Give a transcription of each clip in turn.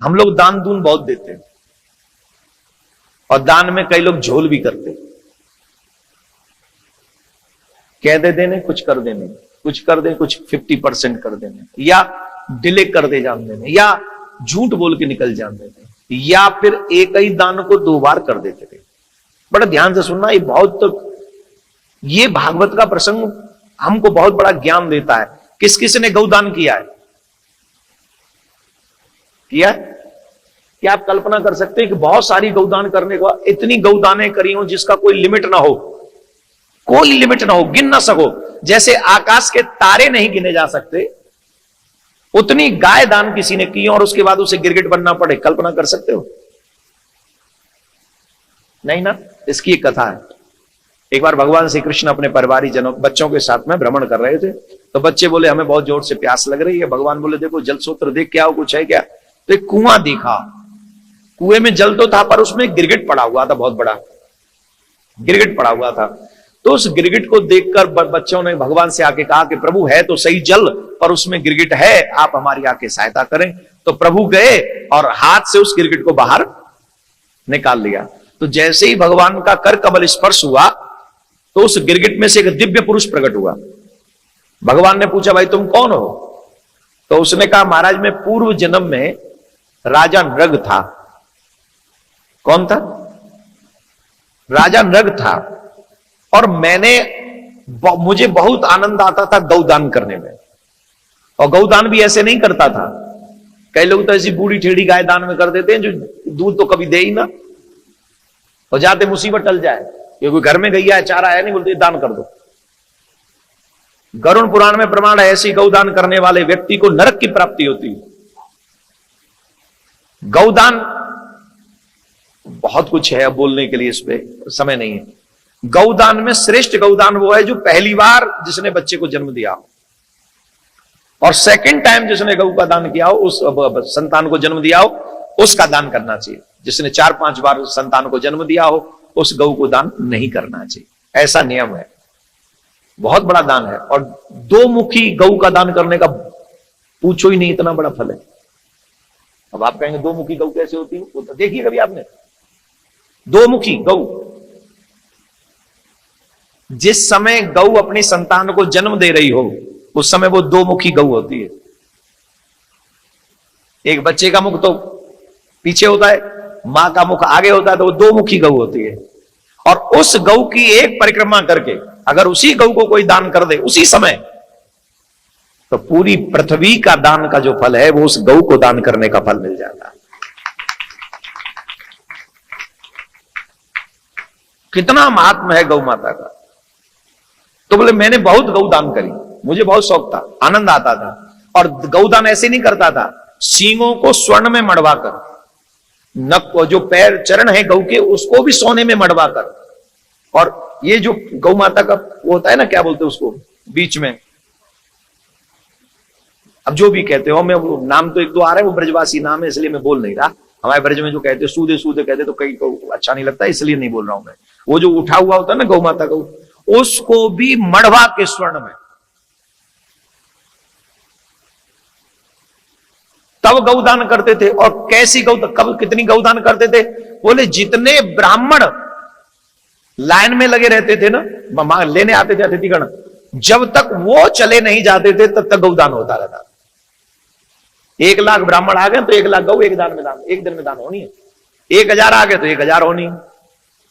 हम लोग दान दून बहुत देते हैं और दान में कई लोग झोल भी करते, कह दे देने कुछ कर देने, कुछ कर दे कुछ 50% कर देने, या डिले कर दे जान देने, या झूठ बोल के निकल जान देने, या फिर एक ही दान को 2 बार कर देते थे। बड़ा ध्यान से सुनना, ये बहुत, ये भागवत का प्रसंग हमको बहुत बड़ा ज्ञान देता है। किस किस ने गौदान किया है? किया? क्या आप कल्पना कर सकते हैं कि बहुत सारी गौदान करने को, इतनी गौदानें करी हो जिसका कोई लिमिट ना हो, कोई लिमिट ना हो, गिन ना सको, जैसे आकाश के तारे नहीं गिने जा सकते, उतनी गाय दान किसी ने की और उसके बाद उसे गिरगिट बनना पड़े। कल्पना कर सकते हो? नहीं ना। इसकी एक कथा है। एक बार भगवान श्री कृष्ण अपने परिवारी जनों, बच्चों के साथ में भ्रमण कर रहे थे, तो बच्चे बोले हमें बहुत जोर से प्यास लग रही है। भगवान बोले देखो जल सूत्र देख के आओ, कुछ है क्या? तो एक कुआं देखा, कुएं में जल तो था पर उसमें गिरगिट पड़ा हुआ था, बहुत बड़ा गिरगिट पड़ा हुआ था। तो उस गिरगिट को देखकर बच्चों ने भगवान से आके कहा कि प्रभु है तो सही जल, पर उसमें गिरगिट है, आप हमारी आके सहायता करें। तो प्रभु गए और हाथ से उस गिरगिट को बाहर निकाल लिया। तो जैसे ही भगवान का कर कमल स्पर्श हुआ तो उस गिरगिट में से एक दिव्य पुरुष प्रकट हुआ। भगवान ने पूछा भाई तुम कौन हो? तो उसने कहा महाराज मैं पूर्व जन्म में राजा नृग था। कौन था? राजा नृग था, और मुझे बहुत आनंद आता था गौदान करने में। और गौदान भी ऐसे नहीं करता था, कई लोग तो ऐसी बूढ़ी टेढ़ी गाय दान में कर देते हैं जो दूध तो कभी दे ही ना, और जाते मुसीबत टल जाए, क्योंकि घर में गैया है चारा है नहीं, बोलते दान कर दो। गरुड़ पुराण में प्रमाण है ऐसी गौदान करने वाले व्यक्ति को नरक की प्राप्ति होती है। गौदान बहुत कुछ है, अब बोलने के लिए इस पे समय नहीं है। गौदान में श्रेष्ठ गौदान वो है जो पहली बार जिसने बच्चे को जन्म दिया हो, और सेकंड टाइम जिसने गौ का दान किया हो, उस संतान को जन्म दिया हो, उसका दान करना चाहिए। जिसने 4-5 बार संतान को जन्म दिया हो उस गौ को दान नहीं करना चाहिए, ऐसा नियम है। बहुत बड़ा दान है। और 2 मुखी गौ का दान करने का पूछो ही नहीं, इतना बड़ा फल है। अब आप कहेंगे 2 मुखी गौ कैसे होती है? वो तो देखिए कभी आपने 2 मुखी गौ। जिस समय गौ अपनी संतान को जन्म दे रही हो उस समय वो 2 मुखी गौ होती है। एक बच्चे का मुख तो पीछे होता है, मां का मुख आगे होता है, तो वो 2 मुखी गौ होती है। और उस गौ की एक परिक्रमा करके अगर उसी गौ को कोई दान कर दे उसी समय, तो पूरी पृथ्वी का दान का जो फल है वो उस गौ को दान करने का फल मिल जाता है। कितना महात्मा है गौ माता का। तो बोले मैंने बहुत गौदान करी, मुझे बहुत शौक था, आनंद आता था। और गौदान ऐसे नहीं करता था, सींगों को स्वर्ण में मड़वाकर, नक जो पैर चरण है गौ के उसको भी सोने में मड़वाकर, और ये जो गौ माता का वो होता है ना, क्या बोलते हैं उसको बीच में, अब जो भी कहते हो, मैं नाम तो 1-2 आ रहे हैं, वो ब्रजवासी नाम है इसलिए मैं बोल नहीं रहा। हमारे ब्रज में जो कहते सूदे सूदे कहते तो कई को अच्छा नहीं लगता, इसलिए नहीं बोल रहा हूं मैं। वो जो उठा हुआ होता है ना गौ माता का, उसको भी मड़वा के स्वर्ण में, तब गौदान करते थे। और कैसी कब कितनी गौदान करते थे? बोले जितने ब्राह्मण लाइन में लगे रहते थे ना, लेने आते थे अतिथिगण, जब तक वो चले नहीं जाते थे तब तक गौदान होता रहता। 1 लाख ब्राह्मण आ गए तो 1 लाख गौ एक दिन में दान होनी है। 1000 आ गए तो 1000 होनी है।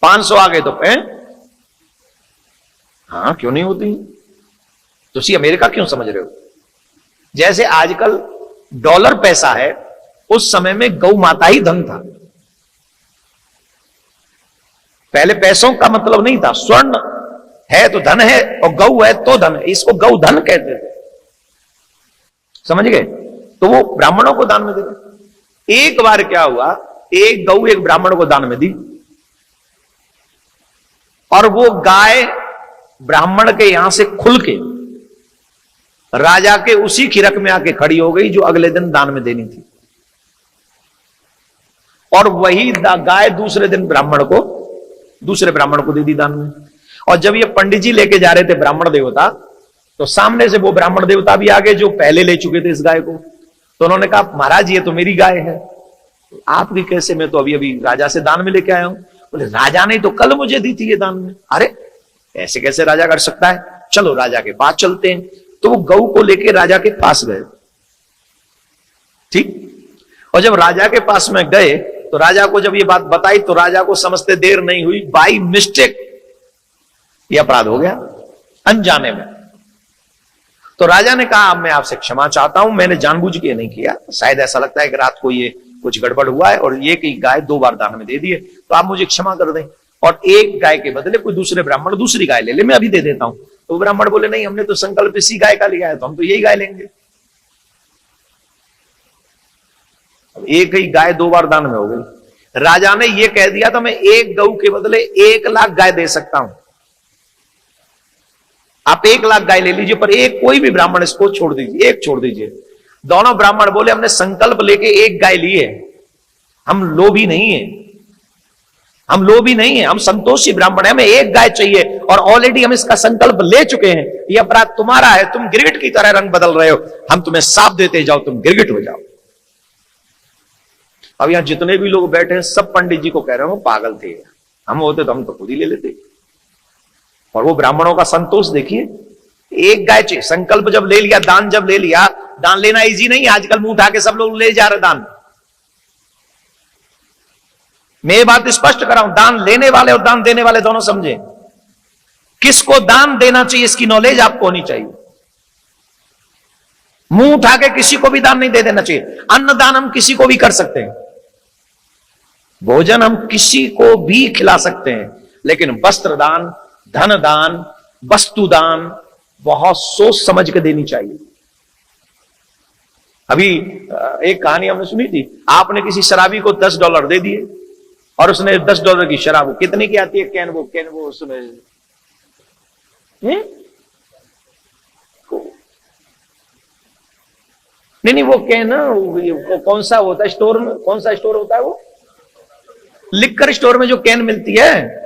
500 आ गए तो हाँ क्यों नहीं होती? तो सी अमेरिका क्यों समझ रहे हो? जैसे आजकल डॉलर पैसा है, उस समय में गौ माता ही धन था। पहले पैसों का मतलब नहीं था, स्वर्ण है तो धन है और गौ है तो धन है, इसको गौ धन कहते थे। समझ गए? तो वो ब्राह्मणों को दान में दे रहे। एक बार क्या हुआ, एक गौ एक ब्राह्मण को दान में दी, और वो गाय ब्राह्मण के यहां से खुल के राजा के उसी खिरक में आके खड़ी हो गई जो अगले दिन दान में देनी थी। और वही गाय दूसरे दिन दूसरे ब्राह्मण को दे दी दान में। और जब ये पंडित जी लेके जा रहे थे ब्राह्मण देवता, तो सामने से वो ब्राह्मण देवता भी आगे जो पहले ले चुके थे इस गाय को। तो उन्होंने कहा महाराज ये तो मेरी गाय है। आपकी कैसे, मैं तो अभी अभी राजा से दान में लेके आया हूं। बोले राजा ने तो कल मुझे दी थी ये दान में। अरे ऐसे कैसे राजा कर सकता है, चलो राजा के पास चलते हैं। तो वो गऊ को लेके राजा के पास गए। ठीक, और जब राजा के पास में गए तो राजा को जब ये बात बताई तो राजा को समझते देर नहीं हुई, बाई मिस्टेक ये अपराध हो गया, अनजाने में। तो राजा ने कहा अब मैं आपसे क्षमा चाहता हूं, मैंने जानबूझ के नहीं किया, शायद ऐसा लगता है कि रात को ये कुछ गड़बड़ हुआ है और ये कि गाय 2 बार दान में दे दिए, तो आप मुझे क्षमा कर दें और एक गाय के बदले कोई दूसरे ब्राह्मण दूसरी गाय ले ले, मैं अभी दे देता हूं। तो ब्राह्मण बोले नहीं, हमने तो संकल्प इसी गाय का लिया है, तो हम तो यही गाय लेंगे। अब एक ही गाय 2 बार दान में हो गई। राजा ने यह कह दिया था मैं एक गऊ के बदले 1 लाख गाय दे सकता हूं, आप 1 लाख गाय ले लीजिए, पर एक कोई भी ब्राह्मण इसको छोड़ दीजिए, एक छोड़ दीजिए। दोनों ब्राह्मण बोले हमने संकल्प लेके 1 गाय ली है, हम लोभी नहीं है, हम लोभी नहीं है, हम संतोषी ब्राह्मण है, हमें 1 गाय चाहिए और ऑलरेडी हम इसका संकल्प ले चुके हैं। यह अपराध तुम्हारा है, तुम गिरगिट की तरह रंग बदल रहे हो, हम तुम्हें साफ देते जाओ, तुम गिरगिट हो जाओ। अब यहां जितने भी लोग बैठे हैं सब पंडित जी को कह रहे हो पागल थे, हम होते तो हम तो खुद ही ले लेते। और वो ब्राह्मणों का संतोष देखिए, 1 गाय चाहिए, संकल्प जब ले लिया, दान जब ले लिया, दान लेना इजी नहीं, आजकल मुंह उठा के सब लोग ले जा रहे दान। मैं ये बात स्पष्ट कर रहा हूं, दान लेने वाले और दान देने वाले दोनों समझे, किसको दान देना चाहिए इसकी नॉलेज आपको होनी चाहिए। मुंह उठा के किसी को भी दान नहीं दे देना चाहिए। अन्न दान हम किसी को भी कर सकते हैं, भोजन हम किसी को भी खिला सकते हैं, लेकिन वस्त्र दान, धन दान, वस्तु दान बहुत सोच समझ के देनी चाहिए। अभी एक कहानी हमने सुनी थी, आपने किसी शराबी को $10 दे दिए और उसने $10 की शराब, कितने की आती है कैन, वो उसमें नहीं वो कैन, वो कौन सा होता है स्टोर में, कौन सा स्टोर होता है वो, लिक्कर स्टोर में जो कैन मिलती है।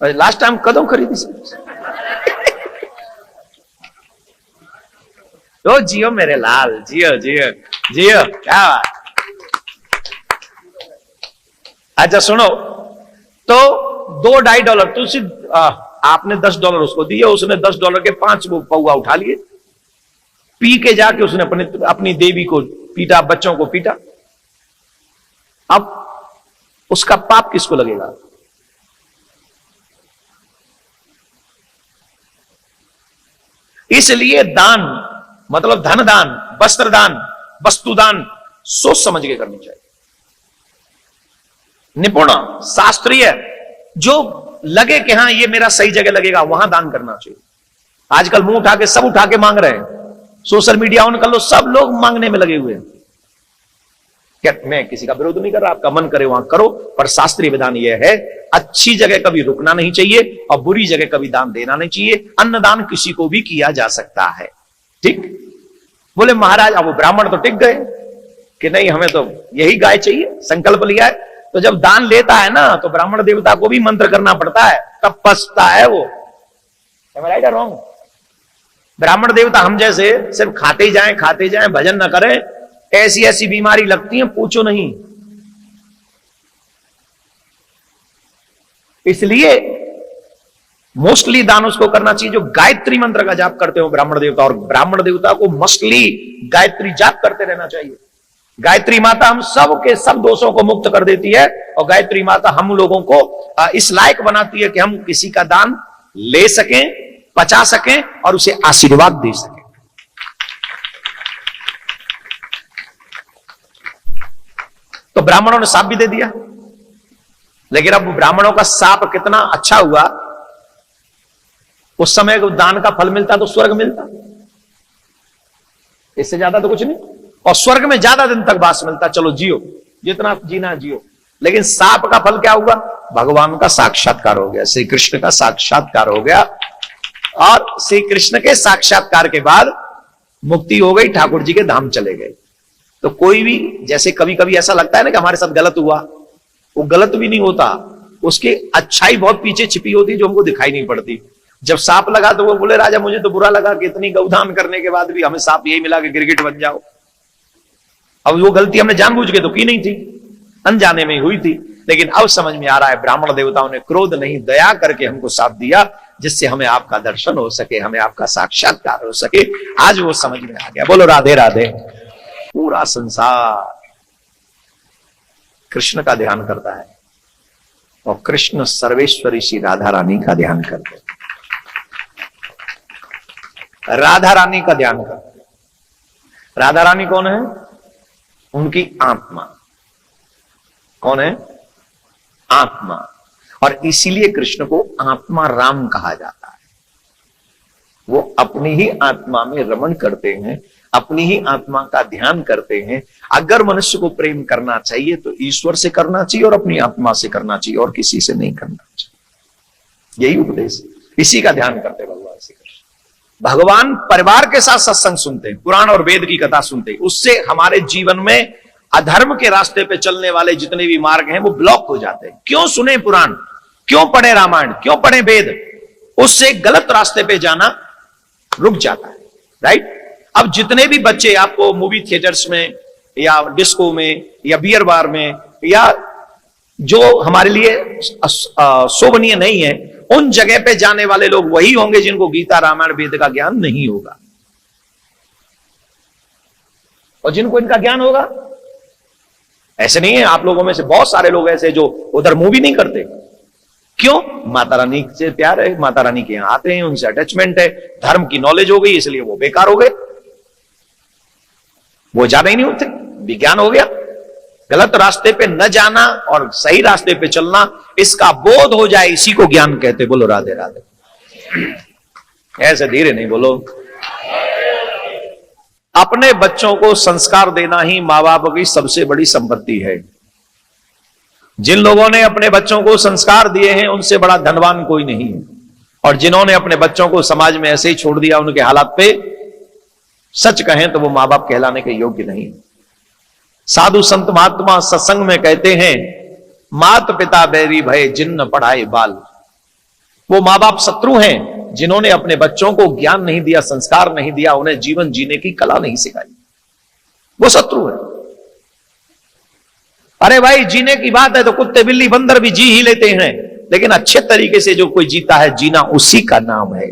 लास्ट टाइम कदम खरीदी तो जियो मेरे लाल, जियो जियो जियो, क्या बात। अच्छा सुनो, तो $2-2.5 तो आपने $10 उसको दिए, उसने $10 के 5 पौआ उठा लिए, पी के जाके उसने अपनी देवी को पीटा, बच्चों को पीटा। अब उसका पाप किसको लगेगा? इसलिए दान मतलब धन दान, वस्त्र दान, वस्तु दान सोच समझ के करनी चाहिए, निपुण शास्त्रीय, जो लगे कि हाँ ये मेरा सही जगह लगेगा वहां दान करना चाहिए। आजकल मुंह उठा के सब उठा के मांग रहे हैं, सोशल मीडिया ऑन कर लो, सब लोग मांगने में लगे हुए हैं। क्या मैं किसी का विरोध नहीं कर रहा, आपका मन करे वहां करो, पर शास्त्रीय विधान यह है अच्छी जगह कभी रुकना नहीं चाहिए और बुरी जगह कभी दान देना नहीं चाहिए। अन्नदान किसी को भी किया जा सकता है। ठीक, बोले महाराज, अब वो ब्राह्मण तो टिक गए कि नहीं हमें तो यही गाय चाहिए, संकल्प लिया है। तो जब दान लेता है ना तो ब्राह्मण देवता को भी मंत्र करना पड़ता है, तब पछता है वो। राइट और रॉन्ग? ब्राह्मण देवता हम जैसे सिर्फ खाते जाएं भजन न करें, ऐसी ऐसी बीमारी लगती है पूछो नहीं। इसलिए मोस्टली दान उसको करना चाहिए जो गायत्री मंत्र का जाप करते हो ब्राह्मण देवता, और ब्राह्मण देवता को मोस्टली गायत्री जाप करते रहना चाहिए। गायत्री माता हम सब के सब दोषों को मुक्त कर देती है और गायत्री माता हम लोगों को इस लायक बनाती है कि हम किसी का दान ले सकें, पचा सकें और उसे आशीर्वाद दे सकें। तो ब्राह्मणों ने साप भी दे दिया, लेकिन अब ब्राह्मणों का साप कितना अच्छा हुआ, उस समय दान का फल मिलता तो स्वर्ग मिलता, इससे ज्यादा तो कुछ नहीं, और स्वर्ग में ज्यादा दिन तक वास मिलता। चलो जियो, जितना जीना जियो। लेकिन साप का फल क्या हुआ? भगवान का साक्षात्कार हो गया, श्री कृष्ण का साक्षात्कार हो गया, और श्री कृष्ण के साक्षात्कार के बाद मुक्ति हो गई, ठाकुर जी के धाम चले गए। तो कोई भी, जैसे कभी कभी ऐसा लगता है ना कि हमारे साथ गलत हुआ, वो गलत भी नहीं होता, उसकी अच्छाई बहुत पीछे छिपी होती जो हमको दिखाई नहीं पड़ती। जब सांप लगा तो वो बोले राजा मुझे तो बुरा लगा कि इतनी गौदान करने के बाद भी हमें सांप यही मिला कि गिरगिट बन जाओ। अब वो गलती हमने जानबूझ के तो की नहीं थी, अनजाने में हुई थी, लेकिन अब समझ में आ रहा है ब्राह्मण देवताओं ने क्रोध नहीं दया करके हमको साथ दिया, जिससे हमें आपका दर्शन हो सके, हमें आपका साक्षात्कार हो सके। आज वो समझ में आ गया। बोलो राधे राधे। पूरा संसार कृष्ण का ध्यान करता है और कृष्ण सर्वेश्वरी श्री राधा रानी का ध्यान करते हैं। राधा रानी का ध्यान करते हैं। राधा रानी कौन है? उनकी आत्मा। कौन है? आत्मा। और इसीलिए कृष्ण को आत्मा राम कहा जाता है। वो अपनी ही आत्मा में रमण करते हैं, अपनी ही आत्मा का ध्यान करते हैं। अगर मनुष्य को प्रेम करना चाहिए तो ईश्वर से करना चाहिए और अपनी आत्मा से करना चाहिए, और किसी से नहीं करना चाहिए। यही उपदेश, इसी का ध्यान करते भगवान श्री कृष्ण। भगवान परिवार के साथ सत्संग सुनते हैं, पुराण और वेद की कथा सुनते हैं। उससे हमारे जीवन में अधर्म के रास्ते पे चलने वाले जितने भी मार्ग हैं वो ब्लॉक हो जाते हैं। क्यों सुने पुराण, क्यों पढ़े रामायण, क्यों पढ़े वेद? उससे गलत रास्ते पे जाना रुक जाता है। राइट? अब जितने भी बच्चे आपको मूवी थिएटर्स में या डिस्को में या बियर बार में या जो हमारे लिए शोभनीय नहीं है, उन जगह पे जाने वाले लोग वही होंगे जिनको गीता रामायण वेद का ज्ञान नहीं होगा। और जिनको इनका ज्ञान होगा, ऐसे नहीं है, आप लोगों में से बहुत सारे लोग ऐसे जो उधर मूवी नहीं करते। क्यों? माता रानी से प्यार है, माता रानी के यहां आते हैं, उनसे अटैचमेंट है, धर्म की नॉलेज हो गई, इसलिए वो बेकार हो गए, वो ज्यादा ही नहीं होते, विज्ञान हो गया। गलत रास्ते पे न जाना और सही रास्ते पे चलना, इसका बोध हो जाए, इसी को ज्ञान कहते। बोलो राधे राधे। ऐसे धीरे नहीं बोलो। अपने बच्चों को संस्कार देना ही मां बाप की सबसे बड़ी संपत्ति है। जिन लोगों ने अपने बच्चों को संस्कार दिए हैं उनसे बड़ा धनवान कोई नहीं है, और जिन्होंने अपने बच्चों को समाज में ऐसे ही छोड़ दिया उनके हालात पे, सच कहें तो वो मां बाप कहलाने के योग्य नहीं। साधु संत महात्मा सत्संग में कहते हैं, मात पिता बैरी भय जिन्न पढ़ाए बाल। वो मां बाप शत्रु हैं जिन्होंने अपने बच्चों को ज्ञान नहीं दिया, संस्कार नहीं दिया, उन्हें जीवन जीने की कला नहीं सिखाई। वो शत्रु है। अरे भाई, जीने की बात है तो कुत्ते बिल्ली बंदर भी जी ही लेते हैं, लेकिन अच्छे तरीके से जो कोई जीता है, जीना उसी का नाम है।